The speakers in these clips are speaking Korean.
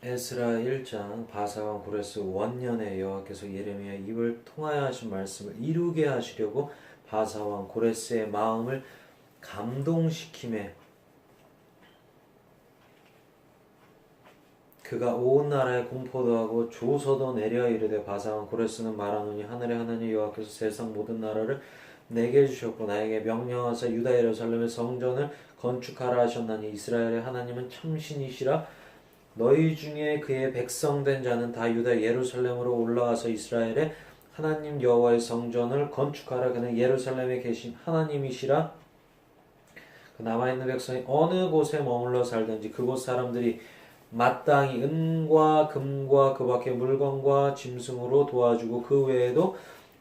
에스라 1장 바사왕 고레스 원년에 여호와께서 예레미야 입을 통하여 하신 말씀을 이루게 하시려고 바사왕 고레스의 마음을 감동시키매 그가 온 나라에 공포도 하고 조서도 내려 이르되 바사왕 고레스는 말하노니 하늘의 하나님 여호와께서 세상 모든 나라를 내게 주셨고 나에게 명령하사 유다 예루살렘의 성전을 건축하라 하셨나니 이스라엘의 하나님은 참신이시라. 너희 중에 그의 백성된 자는 다 유다 예루살렘으로 올라와서 이스라엘의 하나님 여호와의 성전을 건축하라. 그는 예루살렘에 계신 하나님이시라. 그 남아있는 백성이 어느 곳에 머물러 살든지 그곳 사람들이 마땅히 은과 금과 그 밖의 물건과 짐승으로 도와주고 그 외에도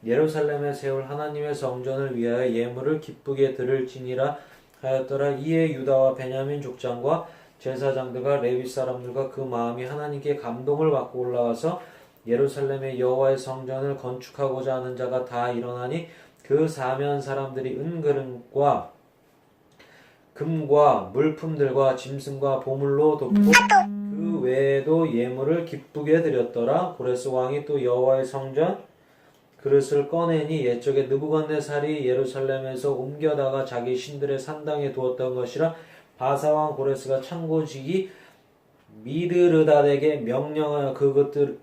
예루살렘에 세울 하나님의 성전을 위하여 예물을 기쁘게 드릴지니라 하였더라. 이에 유다와 베냐민 족장과 제사장들과 레위 사람들과 그 마음이 하나님께 감동을 받고 올라와서 예루살렘의 여호와의 성전을 건축하고자 하는 자가 다 일어나니 그 사면 사람들이 은그릇과 금과 물품들과 짐승과 보물로 돕고 그 외에도 예물을 기쁘게 드렸더라. 고레스 왕이 또 여호와의 성전 그릇을 꺼내니 옛적에 느부갓네살이 예루살렘에서 옮겨다가 자기 신들의 산당에 두었던 것이라. 바사왕 고레스가 창고지기 미드르닷에게 명령하여 그것들을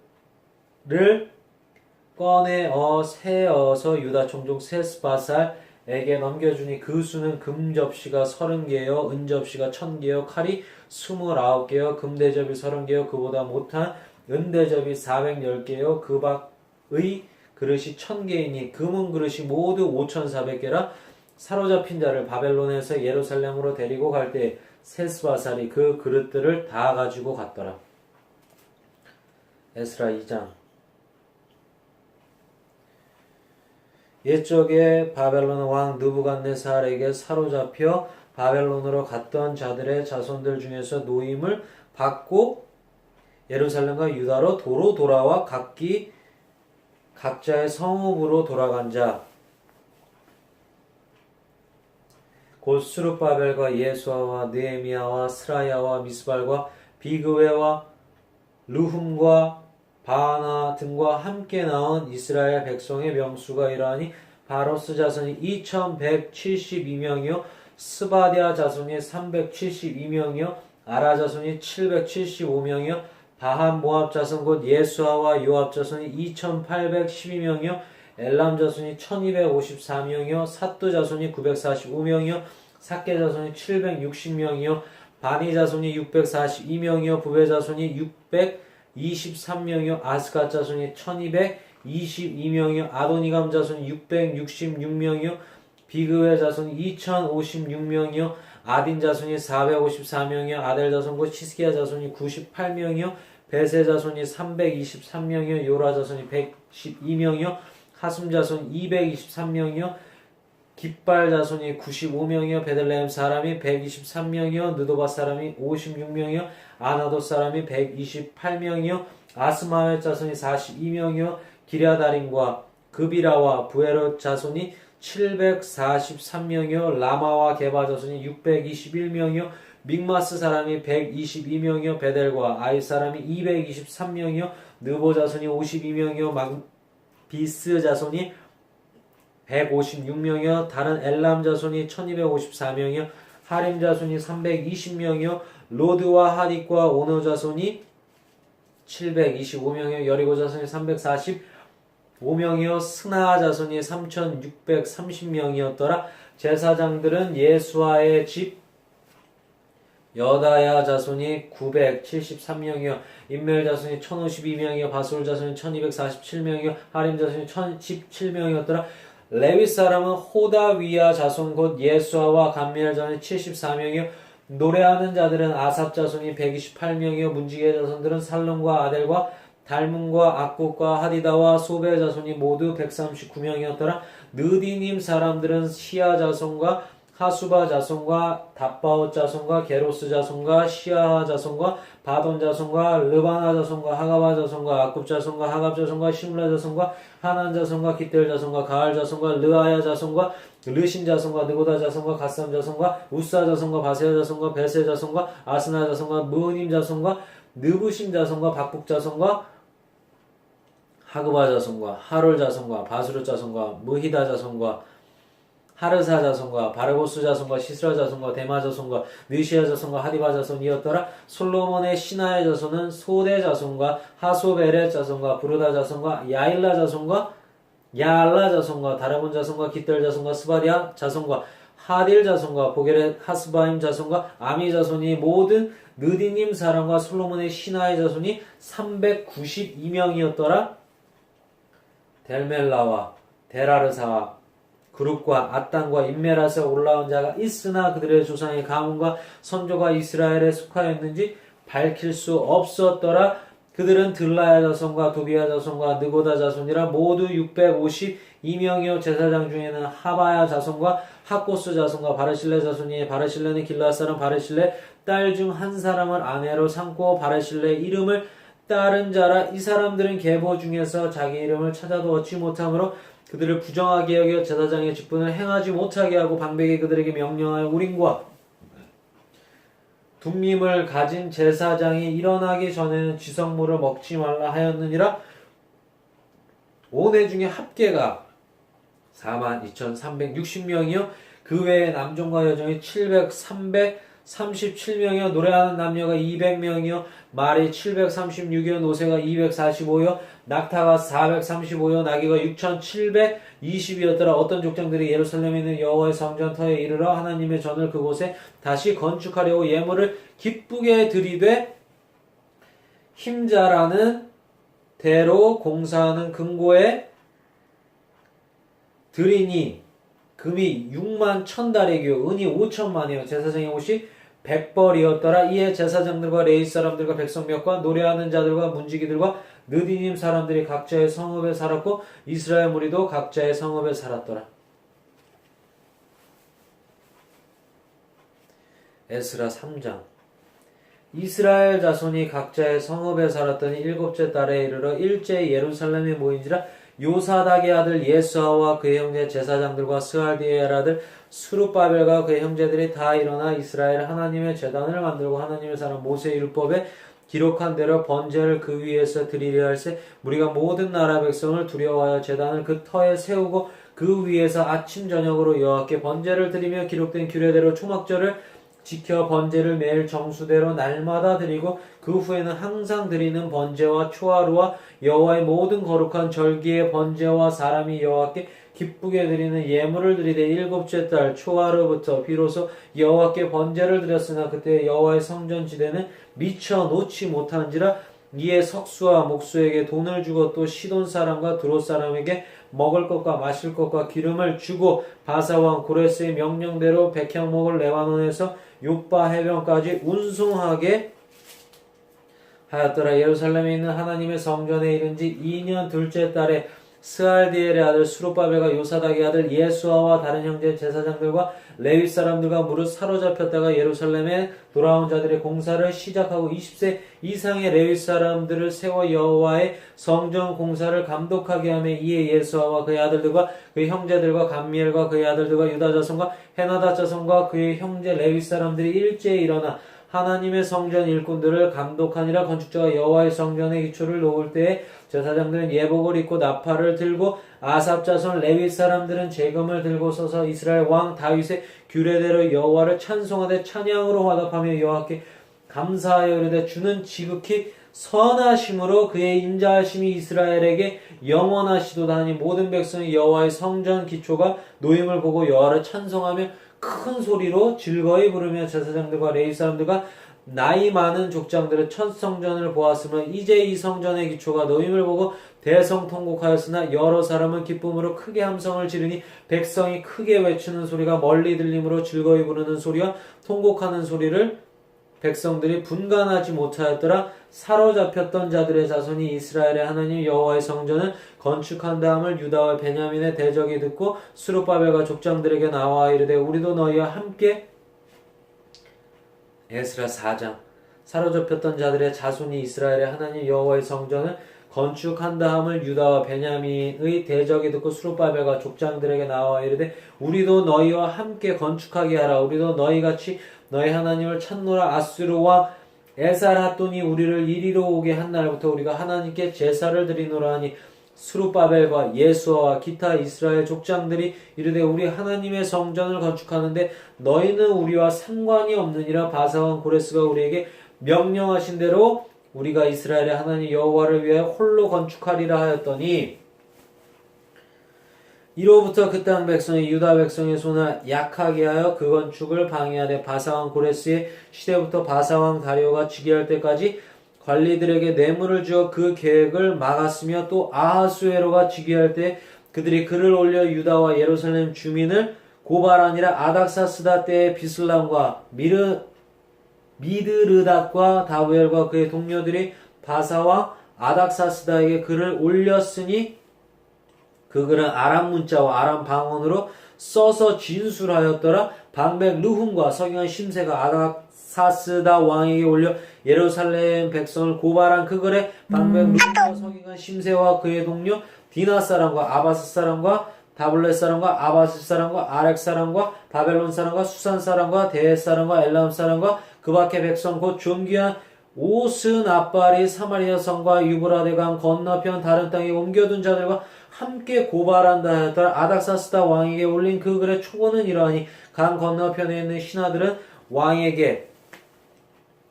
꺼내어 세어서 유다 총종 셋바살에게 넘겨주니 그 수는 금 접시가 30개여 은 접시가 1000개여 칼이 29개여 금 대접이 30개여 그보다 못한 은 대접이 410개여 그 밖의 그릇이 1000개이니 금은 그릇이 모두 5400개라. 사로잡힌 자를 바벨론에서 예루살렘으로 데리고 갈 때 셋바살이 그 그릇들을 다 가지고 갔더라. 에스라 2장. 옛적에 바벨론 왕 느부갓네살에게 사로잡혀 바벨론으로 갔던 자들의 자손들 중에서 노임을 받고 예루살렘과 유다로 도로 돌아와 각자의 성읍으로 돌아간 자 곧 스룹바벨과 예수아와 느헤미야와 스라야와 미스발과 비그웨와 르훔과 바나 등과 함께 나온 이스라엘 백성의 명수가 이러하니 바로스 자손이 2172명이요 스바디아 자손이 372명이요 아라 자손이 775명이요 바한 모압 자손 곧 예수아와 요압 자손이 2812명이요 엘람 자손이 1254명이요 사뚜 자손이 945명이요 삭게 자손이 760명이요 바니 자손이 642명이요 부베 자손이 623명이요 아스갓 자손이 1222명이요 아도니감 자손이 666명이요 비그웨 자손이 2056명이요 아딘 자손이 454명이요 아델 자손 곧 히스기야 자손이 98명이요 베세 자손이 323명이요 요라 자손이 112명이요 하숨 자손 223명이요 깃발 자손이 95명이요 베들레헴 사람이 123명이요 느도바 사람이 56명이요 아나도 사람이 128명이요 아스마웻 자손이 42명이요 기랴다림과 그비라와 부에롯 자손이 743명이요 라마와 게바 자손이 621명이요 믹마스 사람이 122명이요 베델과 아이 사람이 223명이요 느보 자손이 52명이요 비스 자손이 156명이요 다른 엘람 자손이 1254명이요 하림 자손이 320명이요 로드와 하딕과 오노 자손이 725명이요 여리고 자손이 345명이요 스나 자손이 3630명이었더라. 제사장들은 예수아의 집 여다야 자손이 973명이요 인멜 자손이 1052명이요 바솔 자손이 1247명이요 하림 자손이 1017명이었더라. 레위 사람은 호다위야 자손 곧 예수아와 감미엘 자손이 74명이요 노래하는 자들은 아삽 자손이 128명이요 문지기 자손들은 살룸과 아델과 달문과 악국과 하디다와 소베 자손이 모두 139명이었더라. 느디님 사람들은 시아 자손과 하수바 자손과 답바옷 자손과 게로스 자손과 시아하 자손과 바돈 자손과 르바나 자손과 하가바 자손과 아굽 자손과 하갑 자손과 시므라 자손과 하난 자손과 기델 자손과 가알 자손과 르아야 자손과 르신 자손과 느고다 자손과 갓삼 자손과 우사 자손과 바세아 자손과 베세 자손과 아스나 자손과 무님 자손과 느부심 자손과 박북 자손과 하그바 자손과 하롤 자손과 바수르 자손과 무히다 자손과 하르사 자손과 바르고스 자손과 시스라 자손과 데마 자손과 느시아 자손과 하디바 자손이었더라. 솔로몬의 신하의 자손은 소대 자손과 하소베렛 자손과 부르다 자손과 야일라 자손과 야알라 자손과 다르본 자손과 깃들 자손과 스바디아 자손과 하딜 자손과 보게렛 하스바임 자손과 아미 자손이 모든 느디님 사람과 솔로몬의 신하의 자손이 392명이었더라. 델멜라와 데라르사와 그룹과 아땅과 인메라스에 올라온 자가 있으나 그들의 조상의 가문과 선조가 이스라엘에 속하였는지 밝힐 수 없었더라. 그들은 들라야 자손과 도비야 자손과 느고다 자손이라 모두 652명이요 제사장 중에는 하바야 자손과 하코스 자손과 바르실레 자손이 바르실레는 길르앗 사람 바르실레 딸 중 한 사람을 아내로 삼고 바르실레 이름을 따른 자라. 이 사람들은 계보 중에서 자기 이름을 찾아도 얻지 못하므로 그들을 부정하게 여겨 제사장의 직분을 행하지 못하게 하고 방백이 그들에게 명령하여 우림과 둠밈을 가진 제사장이 일어나기 전에는 지성물을 먹지 말라 하였느니라. 온해 중에 합계가 42,360명이요 그 외에 남종과 여종이 337명이요 노래하는 남녀가 200명이요 말이 736이요 노새가 245요 낙타가 435요 나귀가 6,720이었더라. 어떤 족장들이 예루살렘에 있는 여호와의 성전 터에 이르러 하나님의 전을 그곳에 다시 건축하려고 예물을 기쁘게 드리되 힘자라는 대로 공사하는 금고에 드리니 금이 6만 1,000달이요 은이 5천만이요 제사장의 옷이 100벌이었더라. 이에 제사장들과 레위 사람들과 백성몇과 노래하는 자들과 문지기들과 느디님 사람들이 각자의 성읍에 살았고 이스라엘 무리도 각자의 성읍에 살았더라. 에스라 3장. 이스라엘 자손이 각자의 성읍에 살았더니 일곱째 달에 이르러 일제히 예루살렘에 모인지라. 요사닥의 아들 예수아와 그의 형제 제사장들과 스알디의 아들 수룹바벨과 그의 형제들이 다 일어나 이스라엘 하나님의 제단을 만들고 하나님의 사람 모세 율법에 기록한 대로 번제를 그 위에서 드리려 할세 우리가 모든 나라 백성을 두려워하여 제단을 그 터에 세우고 그 위에서 아침 저녁으로 여호와께 번제를 드리며 기록된 규례대로 초막절을 지켜 번제를 매일 정수대로 날마다 드리고 그 후에는 항상 드리는 번제와 초하루와 여호와의 모든 거룩한 절기의 번제와 사람이 여호와께 기쁘게 드리는 예물을 드리되 일곱째 달 초하루부터 비로소 여호와께 번제를 드렸으나 그때 여호와의 성전 지대는 미쳐 놓지 못한지라. 이에 석수와 목수에게 돈을 주고 또 시돈 사람과 두롯 사람에게 먹을 것과 마실 것과 기름을 주고 바사왕 고레스의 명령대로 백향목을 레바논에서 요빠 해변까지 운송하게 하였더라. 예루살렘에 있는 하나님의 성전에 이른 지 2년 둘째 달에 스알디엘의 아들 수룹바벨과 요사닥의 아들 예수아와 다른 형제 제사장들과 레위 사람들과 무릇 사로잡혔다가 예루살렘에 돌아온 자들의 공사를 시작하고 20세 이상의 레위 사람들을 세워 여호와의 성전 공사를 감독하게 하며 이에 예수아와 그의 아들들과 그의 형제들과 감미엘과 그의 아들들과 유다 자손과 헤나다 자손과 그의 형제 레위 사람들이 일제히 일어나 하나님의 성전 일꾼들을 감독하니라. 건축자가 여호와의 성전의 기초를 놓을 때에 제사장들은 예복을 입고 나팔을 들고 아삽 자손 레위 사람들은 재금을 들고 서서 이스라엘 왕 다윗의 규례대로 여호와를 찬송하되 찬양으로 화답하며 여호와께 감사하여 이르되 주는 지극히 선하심으로 그의 인자하심이 이스라엘에게 영원하시도다 하니 모든 백성이 여호와의 성전 기초가 놓임을 보고 여호와를 찬송하며 큰 소리로 즐거이 부르며 제사장들과 레위 사람들과 나이 많은 족장들의 첫 성전을 보았으며 이제 이 성전의 기초가 놓임을 보고 대성통곡하였으나 여러 사람은 기쁨으로 크게 함성을 지르니 백성이 크게 외치는 소리가 멀리 들림으로 즐거이 부르는 소리와 통곡하는 소리를 백성들이 분간하지 못하였더라. 사로잡혔던 자들의 자손이 이스라엘의 하나님 여호와의 성전을 건축한 다음을 유다와 베냐민의 대적이 듣고 수룹바벨과 족장들에게 나와 이르되 우리도 너희와 함께. 에스라 4장. 사로잡혔던 자들의 자손이 이스라엘의 하나님 여호와의 성전을 건축한 다음을 유다와 베냐민의 대적이 듣고 수룹바벨과 족장들에게 나와 이르되 우리도 너희와 함께 건축하게 하라. 우리도 너희같이 너희 하나님을 찾노라. 아수르와 에살핫돈이 우리를 이리로 오게 한 날부터 우리가 하나님께 제사를 드리노라 하니 스룹바벨과 예수아와 기타 이스라엘 족장들이 이르되 우리 하나님의 성전을 건축하는데 너희는 우리와 상관이 없느니라. 바사왕 고레스가 우리에게 명령하신 대로 우리가 이스라엘의 하나님 여호와를 위하여 홀로 건축하리라 하였더니 이로부터 그 땅 백성이 유다 백성의 손을 약하게 하여 그 건축을 방해하되 바사왕 고레스의 시대부터 바사왕 다리오가 즉위할 때까지 관리들에게 뇌물을 주어 그 계획을 막았으며 또 아하수에로가 즉위할 때 그들이 글을 올려 유다와 예루살렘 주민을 고발하니라. 아닥사스다 때의 비슬람과 미드르닷과 다부엘과 그의 동료들이 바사왕 아닥사스다에게 글을 올렸으니 그 글은 아람 문자와 아람 방언으로 써서 진술하였더라. 방백 르훔과 서기관 심세가 아닥사스다 왕에게 올려 예루살렘 백성을 고발한 그 글에 방백 르훔과 서기관 심세와 그의 동료 디나 사람과 아바스 사람과 다블렛 사람과 아바스 사람과 아렉 사람과 바벨론 사람과 수산 사람과 대해 사람과 엘람 사람과 그 밖의 백성 곧 존귀한 오스나발이 사마리아 성과 유브라데강 건너편 다른 땅에 옮겨둔 자들과 함께 고발한다 하였더라. 아닥사스다 왕에게 올린 그 글의 초고는 이러하니 강 건너편에 있는 신하들은 왕에게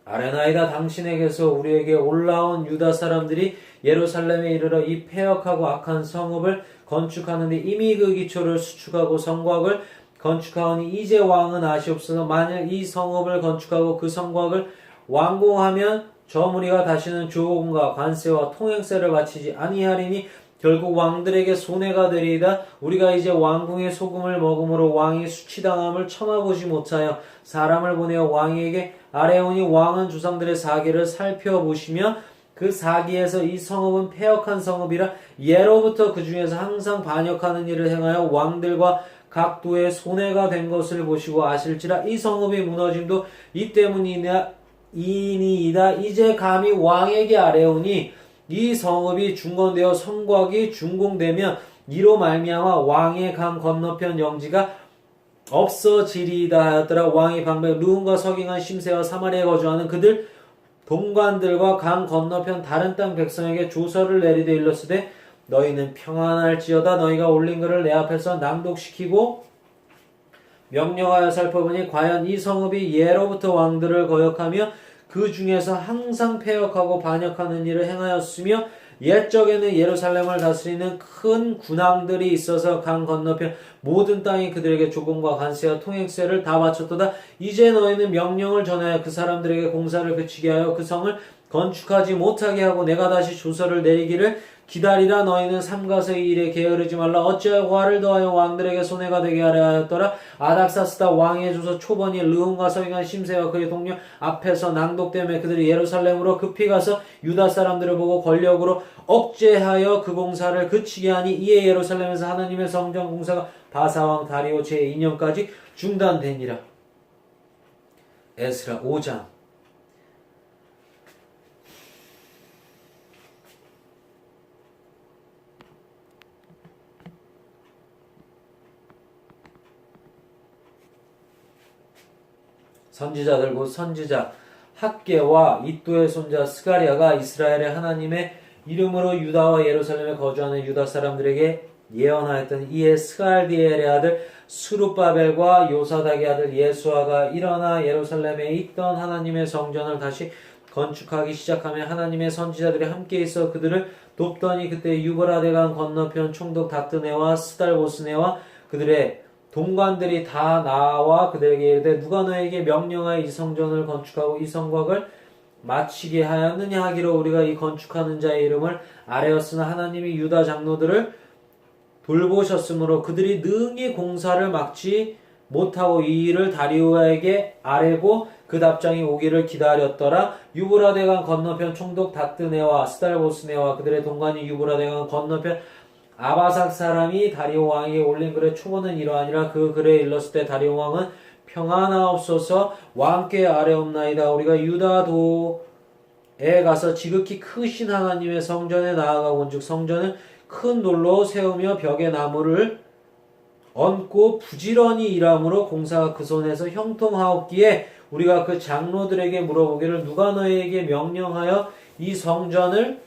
아레나이다 당신에게서 우리에게 올라온 유다 사람들이 예루살렘에 이르러 이 폐역하고 악한 성읍을 건축하는데 이미 그 기초를 수축하고 성곽을 건축하오니 이제 왕은 아시옵소서. 만일 이 성읍을 건축하고 그 성곽을 완공하면 저 무리가 다시는 조공과 관세와 통행세를 바치지 아니하리니 결국 왕들에게 손해가 되리이다. 우리가 이제 왕궁의 소금을 먹음으로 왕이 수치당함을 참아보지 못하여 사람을 보내어 왕에게 아뢰오니 왕은 조상들의 사기를 살펴보시며 그 사기에서 이 성읍은 패역한 성읍이라 예로부터 그 중에서 항상 반역하는 일을 행하여 왕들과 각도의 손해가 된 것을 보시고 아실지라. 이 성읍이 무너짐도 이 때문이니이다. 이제 감히 왕에게 아뢰오니 이 성읍이 중건되어 성곽이 준공되면 이로 말미암아 왕의 강 건너편 영지가 없어지리이다 하였더라. 왕이 방백 르훔과 서기관 심세와 사마리아에 거주하는 그들 동관들과 강 건너편 다른 땅 백성에게 조서를 내리되 일렀으되 너희는 평안할지어다. 너희가 올린 글을 내 앞에서 낭독시키고 명령하여 살펴보니 과연 이 성읍이 예로부터 왕들을 거역하며 그 중에서 항상 패역하고 반역하는 일을 행하였으며 옛적에는 예루살렘을 다스리는 큰 군왕들이 있어서 강 건너편 모든 땅이 그들에게 조공과 관세와 통행세를 다 바쳤도다. 이제 너희는 명령을 전하여 그 사람들에게 공사를 그치게 하여 그 성을 건축하지 못하게 하고 내가 다시 조서를 내리기를 기다리라. 너희는 삼가서 이 일에 게으르지 말라. 어찌하여 화를 더하여 왕들에게 손해가 되게 하려 하였더라. 아닥사스다 왕의 조서 초번이 르훔과 서기관 심세와 그의 동료 앞에서 낭독되며 그들이 예루살렘으로 급히 가서 유다 사람들을 보고 권력으로 억제하여 그 공사를 그치게 하니 이에 예루살렘에서 하나님의 성전 공사가 바사왕 다리오 제2년까지 중단되니라. 에스라 5장. 선지자들 곧 선지자 학계와 이또의 손자 스가랴가 이스라엘의 하나님의 이름으로 유다와 예루살렘에 거주하는 유다 사람들에게 예언하였더니 이에 스갈디엘의 아들 스룹바벨과 요사닥의 아들 예수아가 일어나 예루살렘에 있던 하나님의 성전을 다시 건축하기 시작하며 하나님의 선지자들이 함께 있어 그들을 돕더니 그때 유브라데강 건너편 총독 닥드네와 스달보스네와 그들의 동관들이 다 나와 그들에게 이르되 누가 너에게 명령하여 이 성전을 건축하고 이 성곽을 마치게 하였느냐 하기로 우리가 이 건축하는 자의 이름을 아뢰었으나 하나님이 유다 장로들을 돌보셨으므로 그들이 능히 공사를 막지 못하고 이 일을 다리오에게 아뢰고 그 답장이 오기를 기다렸더라. 유브라데강 건너편 총독 닥드네와 스달보스네와 그들의 동관이 유브라데강 건너편 아바삭 사람이 다리오 왕에게 올린 글의 초보는 이러하니라. 그 글에 일렀을 때 다리오 왕은 평안하옵소서 왕께 아뢰옵나이다. 우리가 유다도에 가서 지극히 크신 하나님의 성전에 나아가 본즉 성전을 큰 돌로 세우며 벽에 나무를 얹고 부지런히 일함으로 공사가 그 손에서 형통하옵기에 우리가 그 장로들에게 물어보기를 누가 너희에게 명령하여 이 성전을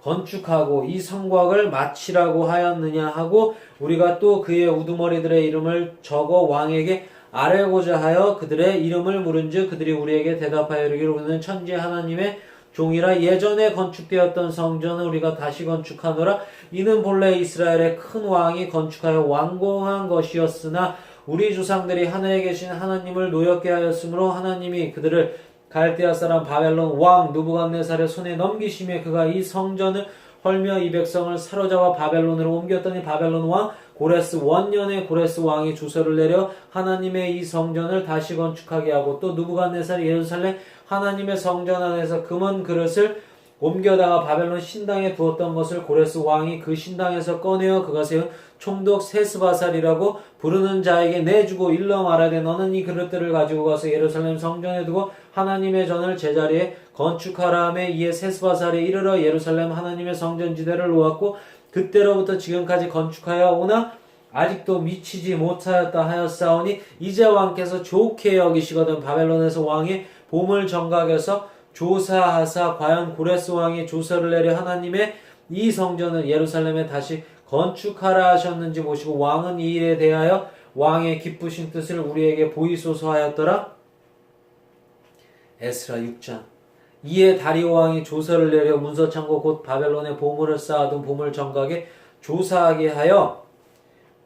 건축하고 이 성곽을 마치라고 하였느냐 하고 우리가 또 그의 우두머리들의 이름을 적어 왕에게 아뢰고자 하여 그들의 이름을 물은즉 그들이 우리에게 대답하여 이르기를 우리는 천지 하나님의 종이라 예전에 건축되었던 성전을 우리가 다시 건축하노라. 이는 본래 이스라엘의 큰 왕이 건축하여 완공한 것이었으나 우리 조상들이 하늘에 계신 하나님을 노엽게 하였으므로 하나님이 그들을 갈대아 사람 바벨론 왕 느부갓네살의 손에 넘기시며 그가 이 성전을 헐며 이 백성을 사로잡아 바벨론으로 옮겼더니 바벨론 왕 고레스 원년에 고레스 왕이 주서를 내려 하나님의 이 성전을 다시 건축하게 하고 또 느부갓네살이 예루살렘 하나님의 성전 안에서 금은 그릇을 옮겨다가 바벨론 신당에 두었던 것을 고레스 왕이 그 신당에서 꺼내어 그것에 총독 세스바살이라고 부르는 자에게 내주고 일러 말하되 너는 이 그릇들을 가지고 가서 예루살렘 성전에 두고 하나님의 전을 제자리에 건축하라 하매 이에 세스바살이 이르러 예루살렘 하나님의 성전지대를 놓았고 그때로부터 지금까지 건축하여 오나 아직도 미치지 못하였다 하였사오니 이제 왕께서 좋게 여기시거든 바벨론에서 왕의 보물 정각에서 조사하사 과연 고레스 왕이 조서를 내려 하나님의 이 성전을 예루살렘에 다시 건축하라 하셨는지 모시고 왕은 이 일에 대하여 왕의 기쁘신 뜻을 우리에게 보이소서 하였더라. 에스라 6장. 이에 다리오 왕이 조서를 내려 문서창고 곧 바벨론에 보물을 쌓아둔 보물 정각에 조사하게 하여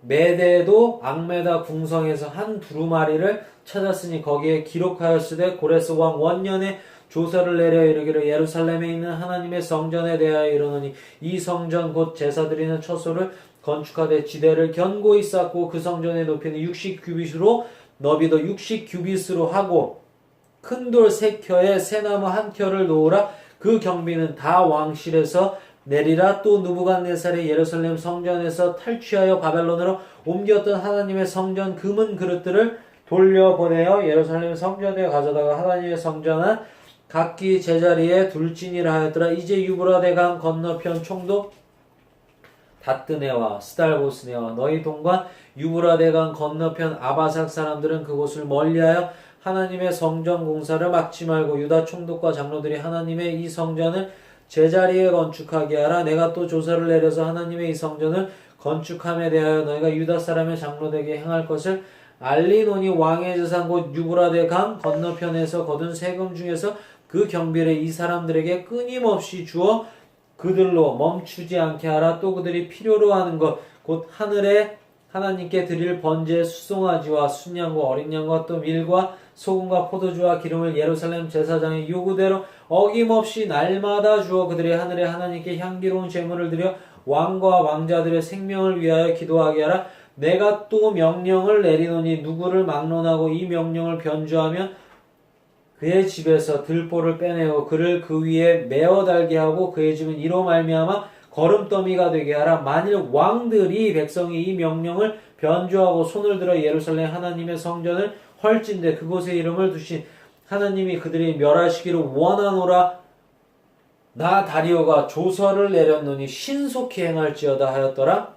메대도 악메다 궁성에서 한 두루마리를 찾았으니 거기에 기록하였으되 고레스 왕 원년에 조서를 내려 이르기를 예루살렘에 있는 하나님의 성전에 대하여 이르노니 이 성전 곧 제사 드리는 처소를 건축하되 지대를 견고히 쌓고 그 성전의 높이는 60규빗으로 너비도 60규빗으로 하고 큰 돌 3켜에 새나무 1켜를 놓으라. 그 경비는 다 왕실에서 내리라. 또 느부갓네살이 예루살렘 성전에서 탈취하여 바벨론으로 옮겼던 하나님의 성전 금은 그릇들을 돌려보내어 예루살렘 성전에 가져다가 하나님의 성전은 각기 제자리에 둘지니라 하였더라. 이제 유브라데 강 건너편 총독 다뜨네와 스달보스네와 너희 동관 유브라데 강 건너편 아바삭 사람들은 그곳을 멀리하여 하나님의 성전 공사를 막지 말고 유다 총독과 장로들이 하나님의 이 성전을 제자리에 건축하게 하라. 내가 또 조서를 내려서 하나님의 이 성전을 건축함에 대하여 너희가 유다 사람의 장로들에게 행할 것을 알리노니 왕의 재산 곧 유브라데 강 건너편에서 거둔 세금 중에서 그 경비를 이 사람들에게 끊임없이 주어 그들로 멈추지 않게 하라. 또 그들이 필요로 하는 것 곧 하늘에 하나님께 드릴 번제 수송아지와 순양과 어린 양과 또 밀과 소금과 포도주와 기름을 예루살렘 제사장의 요구대로 어김없이 날마다 주어 그들이 하늘에 하나님께 향기로운 제물을 드려 왕과 왕자들의 생명을 위하여 기도하게 하라. 내가 또 명령을 내리노니 누구를 막론하고 이 명령을 변주하면 그의 집에서 들보를 빼내어 그를 그 위에 메어 달게 하고 그의 집은 이로 말미암아 거름더미가 되게 하라. 만일 왕들이 백성이 이 명령을 변주하고 손을 들어 예루살렘 하나님의 성전을 헐진대 그곳에 이름을 두신 하나님이 그들이 멸하시기를 원하노라. 나 다리오가 조서를 내렸노니 신속히 행할지어다 하였더라.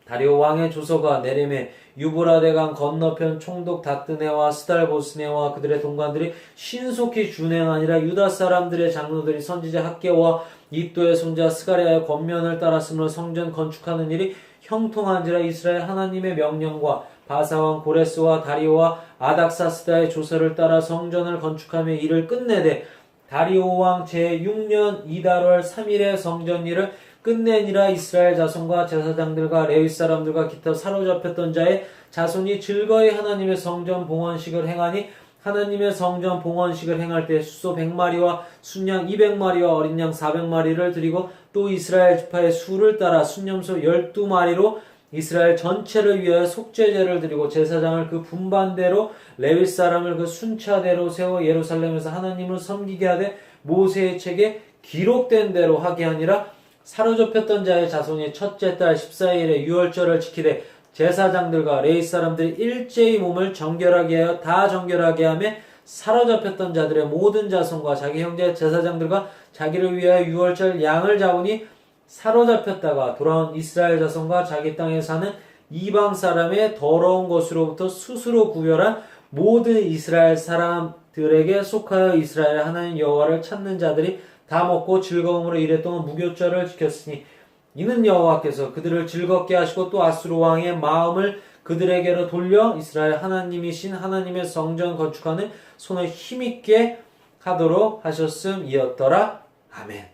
다리오 왕의 조서가 내림에 유브라데 강 건너편 총독 다뜨네와 스달보스네와 그들의 동관들이 신속히 준행하니라. 유다 사람들의 장로들이 선지자 학개와 이또의 손자 스가랴의 권면을 따랐으므로 성전 건축하는 일이 형통한지라. 이스라엘 하나님의 명령과 바사왕 고레스와 다리오와 아닥사스다의 조서를 따라 성전을 건축하며 일을 끝내되 다리오 왕 제6년 이달월 3일에 성전 일을 끝내니라. 이스라엘 자손과 제사장들과 레위 사람들과 기타 사로잡혔던 자의 자손이 즐거이 하나님의 성전 봉헌식을 행하니 하나님의 성전 봉헌식을 행할 때 수소 100마리와 순양 200마리와 어린 양 400마리를 드리고 또 이스라엘 지파의 수를 따라 순염소 12마리로 이스라엘 전체를 위하여 속죄제를 드리고 제사장을 그 분반대로 레위 사람을 그 순차대로 세워 예루살렘에서 하나님을 섬기게 하되 모세의 책에 기록된 대로 하게 하니라. 사로잡혔던 자의 자손이 첫째 달 14일에 유월절을 지키되 제사장들과 레위 사람들이 일제히 몸을 정결하게 하여 다 정결하게 하며 사로잡혔던 자들의 모든 자손과 자기 형제 제사장들과 자기를 위하여 유월절 양을 잡으니 사로잡혔다가 돌아온 이스라엘 자손과 자기 땅에 사는 이방 사람의 더러운 것으로부터 스스로 구별한 모든 이스라엘 사람들에게 속하여 이스라엘 하나님 여호와를 찾는 자들이 다 먹고 즐거움으로 이랫동안 무교절을 지켰으니 이는 여호와께서 그들을 즐겁게 하시고 또 아수르 왕의 마음을 그들에게로 돌려 이스라엘 하나님이신 하나님의 성전 건축하는 손을 힘있게 하도록 하셨음이었더라. 아멘.